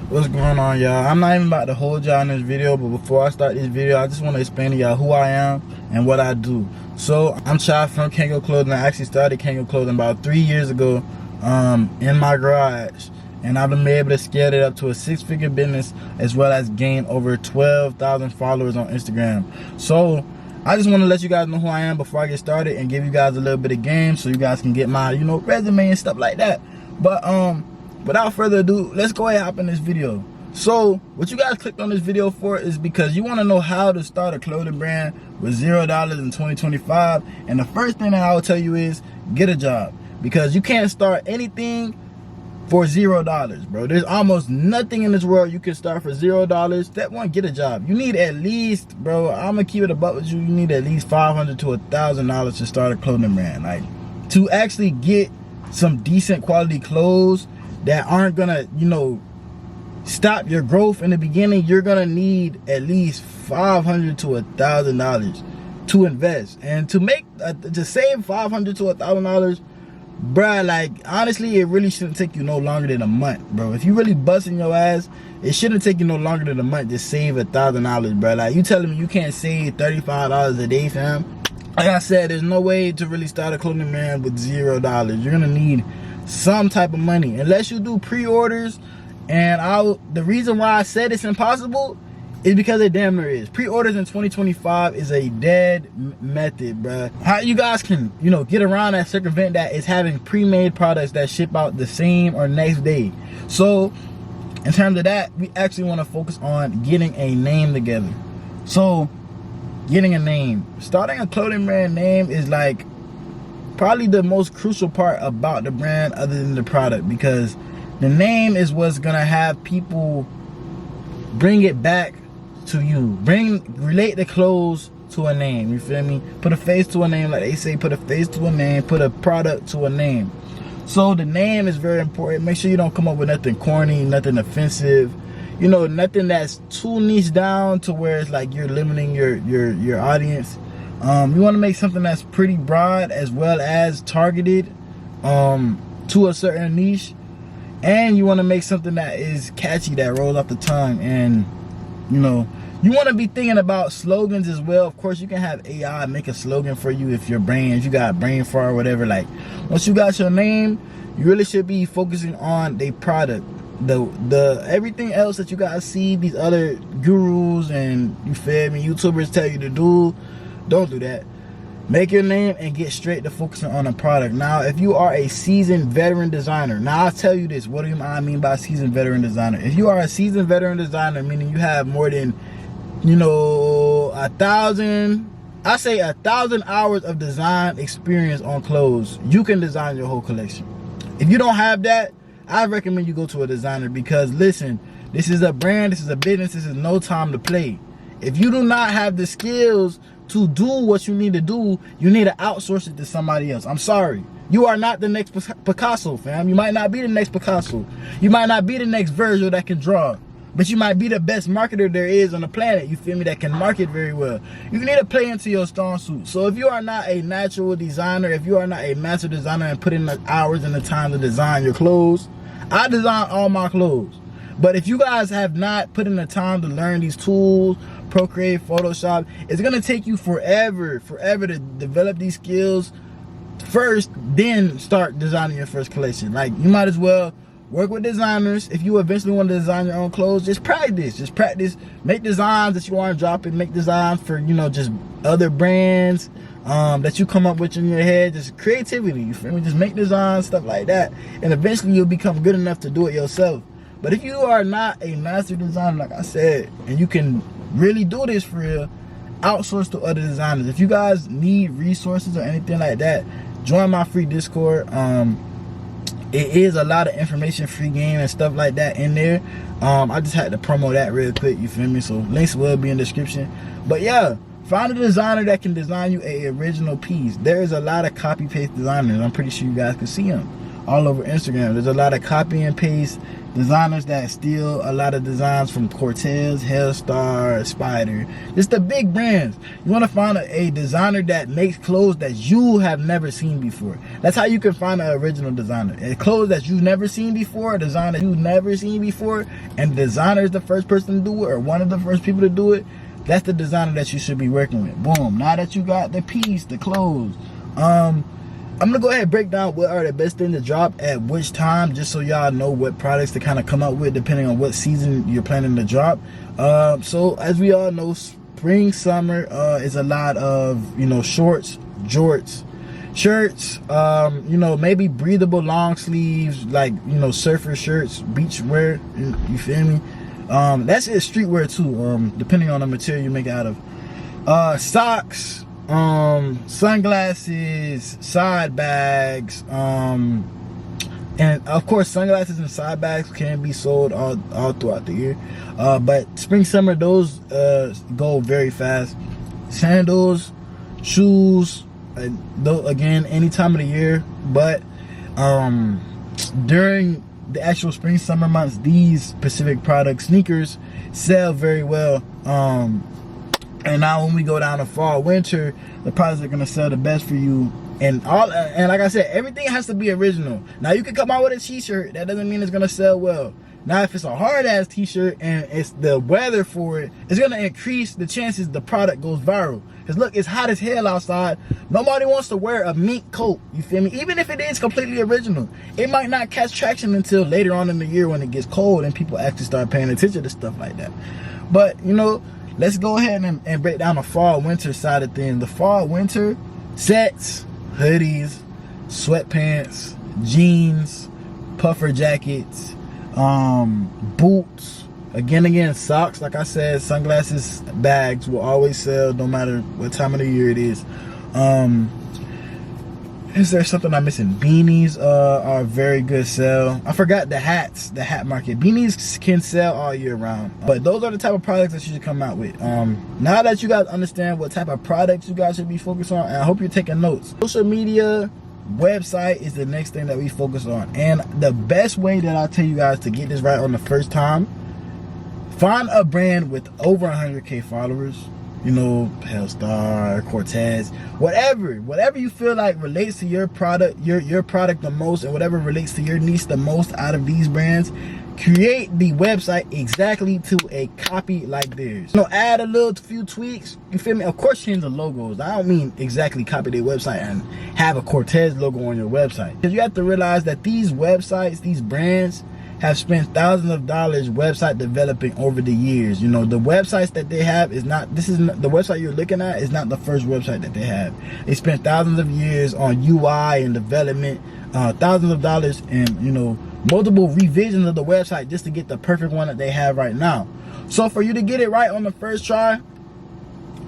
What's going on, y'all? I'm not even about to hold y'all in this video, but before I start this video, I just want to explain to y'all who I am and what I do. So I'm Chad from Kango Clothing. I actually started Kango Clothing about 3 years ago in my garage, and I've been able to scale it up to a 6-figure business, as well as gain over 12,000 followers on Instagram. So I just want to let you guys know who I am before I get started and give you guys a little bit of game so you guys can get my resume and stuff like that. But without further ado, let's go ahead and hop in this video. So what you guys clicked on this video for is because you want to know how to start a clothing brand with $0 in 2025. And the first thing that I will tell you is get a job, because you can't start anything for $0, bro. There's almost nothing in this world you can start for $0. Step one, get a job. You need at least, bro, I'm gonna keep it a buck with you, you need at least $500 to $1,000 to start a clothing brand. Like, to actually get some decent quality clothes that aren't gonna, stop your growth in the beginning, you're gonna need at least $500 to $1,000 to invest. And to make to save $500 to $1,000, bruh, like, honestly, it really shouldn't take you no longer than a month, bro. If you really busting your ass, it shouldn't take you no longer than a month to save $1,000, bro. Like, you telling me you can't save $35 a day, fam? Like I said, there's no way to really start a clothing brand with $0. You're gonna need some type of money, unless you do pre-orders. And the reason why I said it's impossible is because it damn near is. Pre-orders in 2025 is a dead method, bruh. How you guys can, get around that, circumvent that, is having pre-made products that ship out the same or next day. So in terms of that, we actually want to focus on getting a name together. So getting a name, starting a clothing brand name is like probably the most crucial part about the brand, other than the product, because the name is what's gonna have people bring it back to you. Relate the clothes to a name, you feel me? Put a face to a name, like they say, put a face to a name, put a product to a name. So the name is very important. Make sure you don't come up with nothing corny, nothing offensive, nothing that's too niche down to where it's like you're limiting your audience. You want to make something that's pretty broad as well as targeted to a certain niche. And you want to make something that is catchy, that rolls off the tongue. And you want to be thinking about slogans as well. Of course, you can have AI make a slogan for you if you got brain fart or whatever. Like, once you got your name, you really should be focusing on the product. The everything else that you guys see these other gurus and, you feel me, YouTubers tell you to do, don't do that. Make your name and get straight to focusing on a product. Now, if you are a seasoned veteran designer, now I'll tell you this, what do I mean by seasoned veteran designer? If you are a seasoned veteran designer, meaning you have more than, 1,000 hours of design experience on clothes, you can design your whole collection. If you don't have that, I recommend you go to a designer, because listen, this is a brand, this is a business, this is no time to play. If you do not have the skills to do what you need to do, you need to outsource it to somebody else. I'm sorry. You are not the next Picasso, fam. You might not be the next Picasso. You might not be the next Virgil that can draw. But you might be the best marketer there is on the planet, you feel me, that can market very well. You need to play into your strong suit. So if you are not a natural designer, if you are not a master designer and put in the hours and the time to design your clothes, I design all my clothes. But if you guys have not put in the time to learn these tools, Procreate, Photoshop, it's gonna take you forever to develop these skills first, then start designing your first collection. Like, you might as well work with designers. If you eventually want to design your own clothes, just practice, make designs that you want to drop and make designs for, just other brands that you come up with in your head. Just creativity, you feel me? Just make designs, stuff like that, and eventually you'll become good enough to do it yourself. But if you are not a master designer, like I said, and you can really do this for real, outsource to other designers. If you guys need resources or anything like that, join my free Discord. It is a lot of information, free game and stuff like that in there. I just had to promo that real quick, you feel me? So links will be in the description. But yeah, find a designer that can design you a original piece. There is a lot of copy paste designers. I'm pretty sure you guys can see them all over Instagram. There's a lot of copy and paste designers that steal a lot of designs from Cortez, Hellstar, Spider. It's the big brands. You want to find a designer that makes clothes that you have never seen before. That's how you can find an original designer. A clothes that you've never seen before, a design that you've never seen before, and the designer is the first person to do it, or one of the first people to do it. That's the designer that you should be working with. Boom. Now that you got the piece, the clothes, I'm gonna go ahead and break down what are the best things to drop at which time, just so y'all know what products to kind of come up with depending on what season you're planning to drop. So as we all know, spring, summer is a lot of, you know, shorts, jorts, shirts, you know, maybe breathable long sleeves, like, you know, surfer shirts, beach wear, you feel me? That's it, streetwear too, depending on the material you make it out of. Socks, sunglasses, side bags, and of course sunglasses and side bags can be sold all throughout the year, but spring, summer, those go very fast. Sandals, shoes, though, again, any time of the year, but during the actual spring, summer months, these specific products, sneakers, sell very well. And now when we go down to fall, winter, the products are gonna sell the best for you. And like I said, everything has to be original. Now you can come out with a t-shirt, that doesn't mean it's gonna sell well. Now if it's a hard ass t-shirt and it's the weather for it, it's gonna increase the chances the product goes viral. Cause look, it's hot as hell outside. Nobody wants to wear a mink coat, you feel me? Even if it is completely original, it might not catch traction until later on in the year when it gets cold and people actually start paying attention to stuff like that. But you know, let's go ahead and break down the fall winter side of things. The fall winter sets, hoodies, sweatpants, jeans, puffer jackets, boots, again, socks, like I said, sunglasses, bags will always sell no matter what time of the year it is. Is there something I'm missing? Beanies are a very good sell. I forgot the hats, the hat market. Beanies can sell all year round. But those are the type of products that you should come out with. Now that you guys understand what type of products you guys should be focused on, and I hope you're taking notes. Social media, website is the next thing that we focus on. And the best way that I'll tell you guys to get this right on the first time, find a brand with over 100K followers. You know, Hellstar, Cortez, whatever you feel like relates to your product, your product the most, and whatever relates to your niche the most out of these brands. Create the website exactly to a copy like theirs. You know, add a little few tweaks, you feel me? Of course, change the logos. I don't mean exactly copy their website and have a Cortez logo on your website. Because you have to realize that these websites, these brands, have spent thousands of dollars website developing over the years. You know, the websites that they have is not, the website you're looking at is not the first website that they have. They spent thousands of years on UI and development, thousands of dollars, and, you know, multiple revisions of the website just to get the perfect one that they have right now. So for you to get it right on the first try,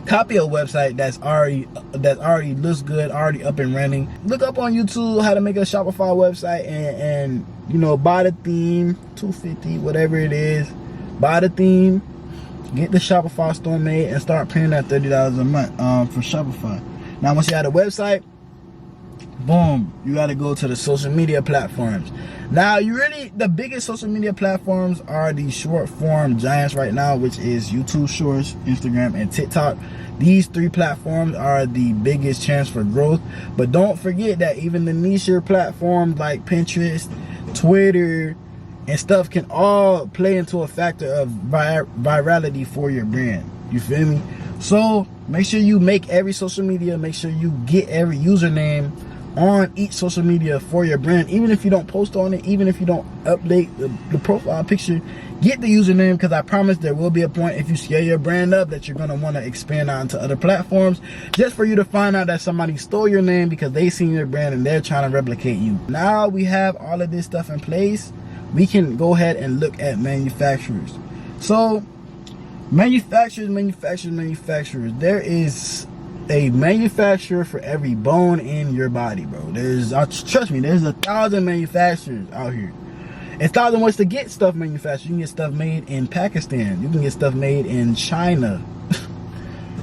copy a website that's already looks good, already up and running. Look up on YouTube how to make a Shopify website and you know, buy the theme, $250, whatever it is. Buy the theme, get the Shopify store made, and start paying that $30 a month for Shopify. Now once you have a website, boom, you got to go to the social media platforms. Now the biggest social media platforms are the short form giants right now, which is YouTube Shorts, Instagram, and TikTok. These three platforms are the biggest chance for growth. But don't forget that even the niche platforms like Pinterest, Twitter, and stuff can all play into a factor of virality for your brand. You feel me? So make sure you make every social media, make sure you get every username on each social media for your brand. Even if you don't post on it, even if you don't update the profile picture, get the username, because I promise there will be a point if you scale your brand up that you're going to want to expand out into other platforms, just for you to find out that somebody stole your name because they seen your brand and they're trying to replicate you. Now we have all of this stuff in place, we can go ahead and look at manufacturers. So manufacturers, there is a manufacturer for every bone in your body, bro. Trust me, there's 1,000 manufacturers out here. 1,000 ways to get stuff manufactured. You can get stuff made in Pakistan. You can get stuff made in China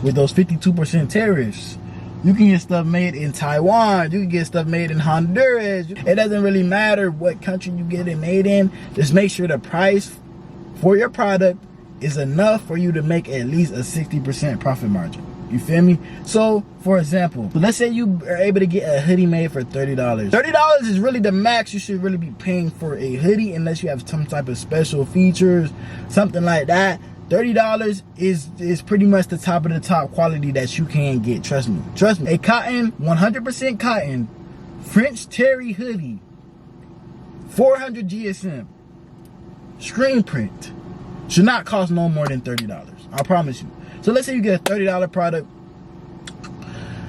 with those 52% tariffs. You can get stuff made in Taiwan. You can get stuff made in Honduras. It doesn't really matter what country you get it made in. Just make sure the price for your product is enough for you to make at least a 60% profit margin. You feel me? So, for example, let's say you are able to get a hoodie made for $30. $30 is really the max you should really be paying for a hoodie, unless you have some type of special features, something like that. $30 is pretty much the top of the top quality that you can get. Trust me. Trust me. A cotton, 100% cotton, French terry hoodie, 400 GSM, screen print, should not cost no more than $30. I promise you. So let's say you get a $30 product.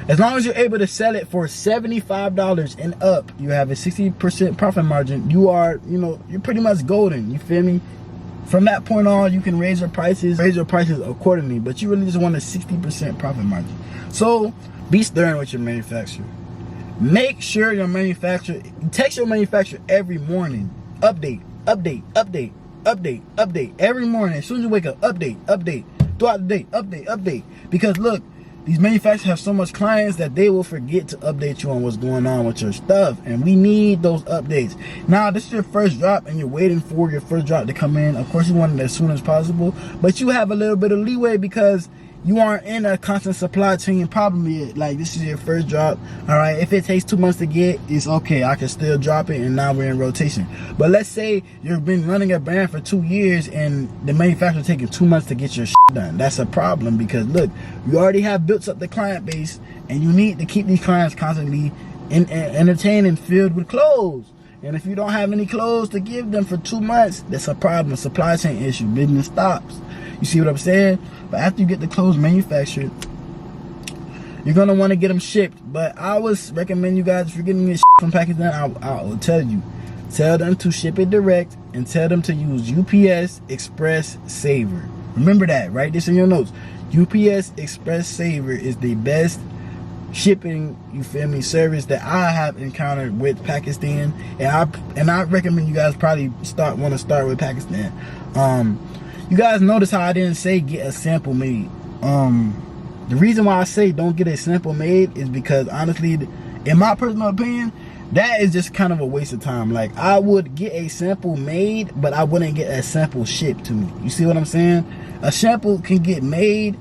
As long as you're able to sell it for $75 and up, you have a 60% profit margin. You are, you're pretty much golden. You feel me? From that point on, you can raise your prices accordingly. But you really just want a 60% profit margin. So be stern with your manufacturer. Make sure your manufacturer, text your manufacturer every morning. Update, update, update, update, update. Every morning, as soon as you wake up, update, update. Throughout the day, update, update. Because look, these manufacturers have so much clients that they will forget to update you on what's going on with your stuff. And we need those updates. Now, this is your first drop and you're waiting for your first drop to come in. Of course, you want it as soon as possible. But you have a little bit of leeway because you aren't in a constant supply chain problem yet. Like, this is your first drop. All right, if it takes 2 months to get, it's okay. I can still drop it and now we're in rotation. But let's say you've been running a brand for 2 years and the manufacturer taking 2 months to get your shit done. That's a problem because look, you already have built up the client base and you need to keep these clients constantly entertained and filled with clothes. And if you don't have any clothes to give them for 2 months, that's a problem. A supply chain issue. Business stops. You see what I'm saying? But after you get the clothes manufactured, you're going to want to get them shipped. But I would recommend you guys, if you're getting your shit from Pakistan, I will tell you. Tell them to ship it direct and tell them to use UPS Express Saver. Remember that. Write this in your notes. UPS Express Saver is the best shipping, you feel me, service that I have encountered with Pakistan. And I recommend you guys probably want to start with Pakistan. You guys notice how I didn't say get a sample made. The reason why I say don't get a sample made is because honestly, in my personal opinion, that is just kind of a waste of time. Like, I would get a sample made, but I wouldn't get a sample shipped to me. You see what I'm saying? A sample can get made,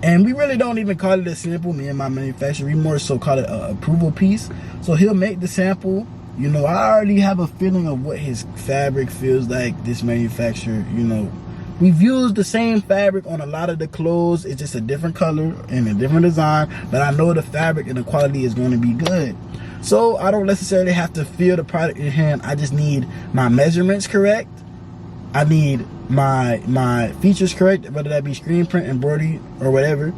and we really don't even call it a sample. Me and my manufacturer, we more so call it an approval piece. So he'll make the sample. I already have a feeling of what his fabric feels like, this manufacturer, We've used the same fabric on a lot of the clothes. It's just a different color and a different design. But I know the fabric and the quality is going to be good. So I don't necessarily have to feel the product in hand. I just need my measurements correct. I need my features correct, whether that be screen print, embroidery, or whatever.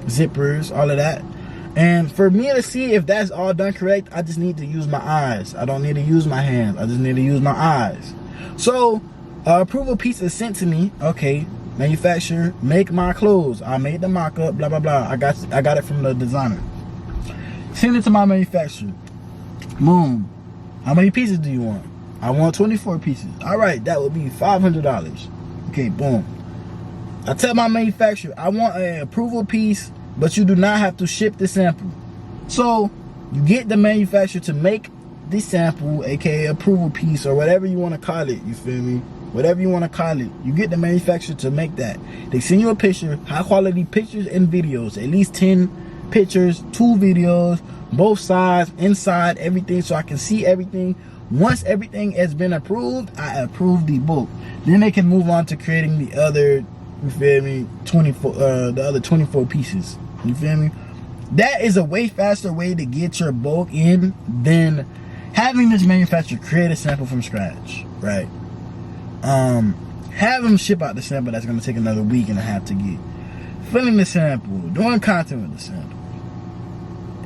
Zippers, all of that. And for me to see if that's all done correct, I just need to use my eyes. I don't need to use my hands. I just need to use my eyes. So, approval piece is sent to me. Okay, manufacturer, make my clothes. I made the mock-up, blah, blah, blah. I got it from the designer. Send it to my manufacturer. Boom. How many pieces do you want? I want 24 pieces. All right, that would be $500. Okay, boom. I tell my manufacturer, I want an approval piece, but you do not have to ship the sample. So you get the manufacturer to make the sample, aka approval piece, or whatever you want to call it. You feel me? Whatever you want to call it. You get the manufacturer to make that. They send you a picture, high quality pictures and videos, at least 10 pictures, 2 videos, both sides, inside, everything, so I can see everything. Once everything has been approved, I approve the book. Then they can move on to creating the other, you feel me, the other 24 pieces. You feel me? That is a way faster way to get your bulk in than having this manufacturer create a sample from scratch, right? Have them ship out the sample that's going to take another week and a half to get. Filling the sample, doing content with the sample,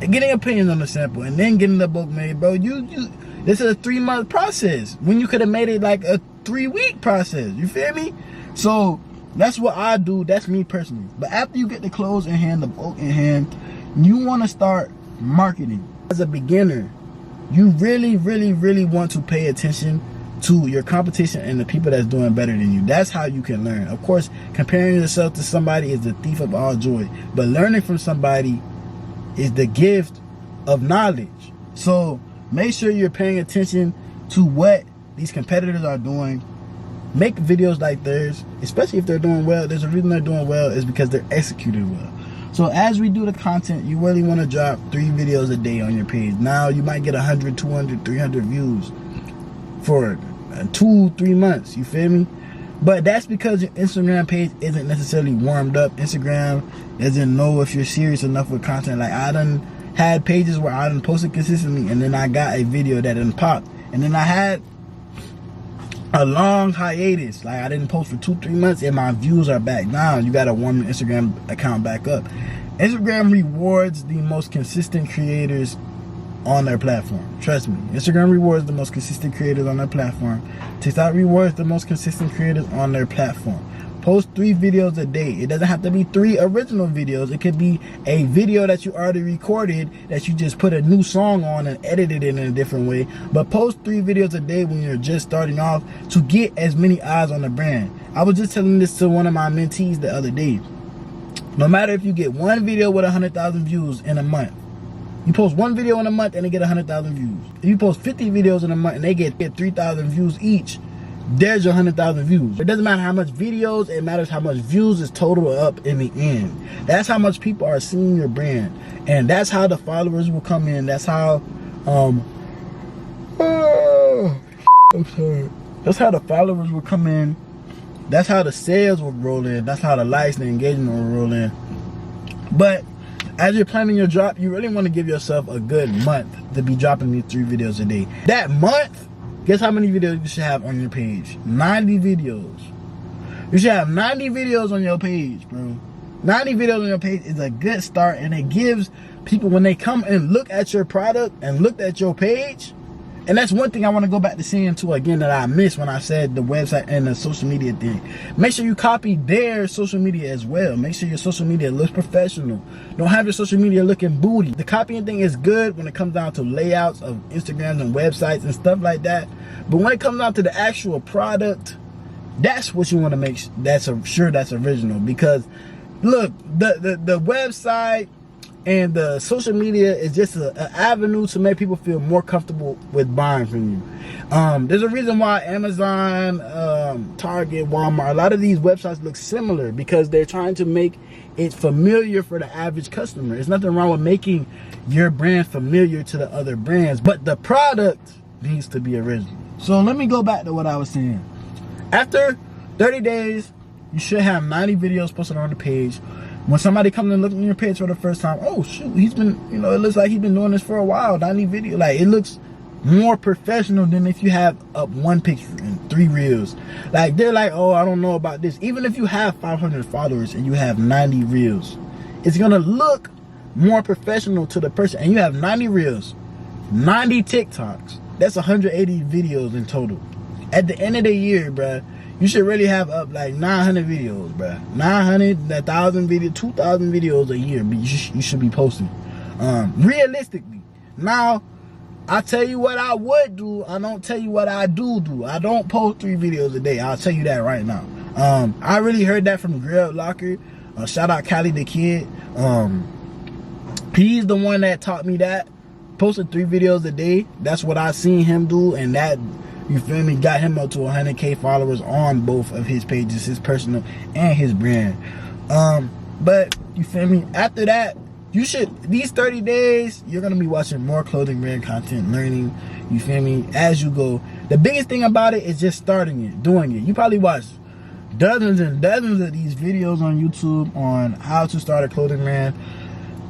getting opinions on the sample, and then getting the book made, bro. This is a 3-month process when you could have made it like a 3-week process. You feel me? So that's what I do. That's me personally. But after you get the clothes in hand, the bulk in hand, you want to start marketing. As a beginner, you really, really, really want to pay attention to your competition and the people that's doing better than you. That's how you can learn. Of course, comparing yourself to somebody is the thief of all joy. But learning from somebody is the gift of knowledge. So make sure you're paying attention to what these competitors are doing. Make videos like theirs, especially if they're doing well. There's a reason they're doing well, is because they're executing well. So as we do the content, you really want to drop 3 videos a day on your page. Now you might get 100, 200, 300 views for 2-3 months, you feel me? But that's because your Instagram page isn't necessarily warmed up. Instagram doesn't know if you're serious enough with content. Like, I done had pages where I done posted consistently, and then I got a video that done popped, and then I had a long hiatus. Like, I didn't post for 2-3 months, and my views are back. Now you gotta warm your Instagram account back up. Instagram rewards the most consistent creators on their platform. Trust me, Instagram rewards the most consistent creators on their platform. TikTok rewards the most consistent creators on their platform. Post 3 videos a day. It doesn't have to be 3 original videos. It could be a video that you already recorded that you just put a new song on and edited it in a different way. But post 3 videos a day when you're just starting off to get as many eyes on the brand. I was just telling this to one of my mentees the other day. No matter if you get one video with 100,000 views in a month, you post 1 video in a month and they get 100,000 views. If you post 50 videos in a month and they get 3,000 views each, there's your 100,000 views. It doesn't matter how much videos, it matters how much views is total up in the end. That's how much people are seeing your brand. And that's how the followers will come in. That's how, I'm sorry. That's how the followers will come in. That's how the sales will roll in. That's how the likes and the engagement will roll in. But as you're planning your drop, you really want to give yourself a good month to be dropping these 3 videos a day. That month, guess how many videos you should have on your page? 90 videos. You should have 90 videos on your page, bro. 90 videos on your page is a good start, and it gives people, when they come and look at your product and look at your page, and that's one thing I want to go back to saying too again that I missed when I said the website and the social media thing. Make sure you copy their social media as well. Make sure your social media looks professional. Don't have your social media looking booty. The copying thing is good when it comes down to layouts of Instagrams and websites and stuff like that. But when it comes down to the actual product, that's what you want to make sure that's original. Because look, the website and the social media is just an avenue to make people feel more comfortable with buying from you. There's a reason why Amazon, Target, Walmart, a lot of these websites look similar, because they're trying to make it familiar for the average customer. There's nothing wrong with making your brand familiar to the other brands, but the product needs to be original. So let me go back to what I was saying. After 30 days, you should have 90 videos posted on the page. When somebody comes and looks on your page for the first time, oh shoot, he's been, it looks like he's been doing this for a while. 90 video, like, it looks more professional than if you have up 1 picture and 3 reels. Like, they're like, oh, I don't know about this. Even if you have 500 followers and you have 90 reels, it's gonna look more professional to the person. And you have 90 reels, 90 TikToks. That's 180 videos in total. At the end of the year, bruh, you should really have up like 900 videos, bruh. 900, 1,000 videos, 2,000 videos a year, but you should be posting. Realistically. Now, I tell you what I would do. I don't tell you what I do. I don't post 3 videos a day. I'll tell you that right now. I really heard that from Greg Locker. Shout out Cali the Kid. He's the one that taught me that. Posting 3 videos a day. That's what I seen him do, and that, you feel me, got him up to 100K followers on both of his pages, his personal and his brand. But you feel me, after that, you should, these 30 days, you're gonna be watching more clothing brand content, learning, you feel me, as you go. The biggest thing about it is just starting it, doing it. You probably watch dozens and dozens of these videos on YouTube on how to start a clothing brand.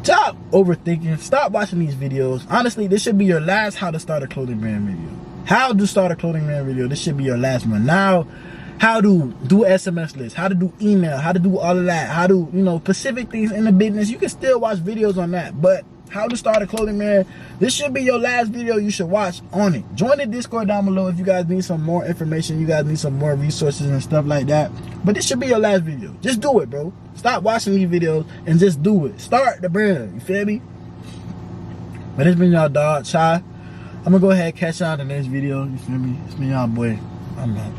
Stop overthinking. Stop watching these videos. Honestly, this should be your last how to start a clothing brand video. How to start a clothing brand video. This should be your last one. Now, how to do SMS lists, how to do email, how to do all of that, how to, specific things in the business. You can still watch videos on that, but how to start a clothing brand, this should be your last video you should watch on it. Join the Discord down below if you guys need some more information, you guys need some more resources and stuff like that. But this should be your last video. Just do it, bro. Stop watching these videos and just do it. Start the brand, you feel me? But it's been y'all dog, Chai. I'm gonna go ahead and catch y'all in the next video, you feel me? It's been y'all boy. I'm out.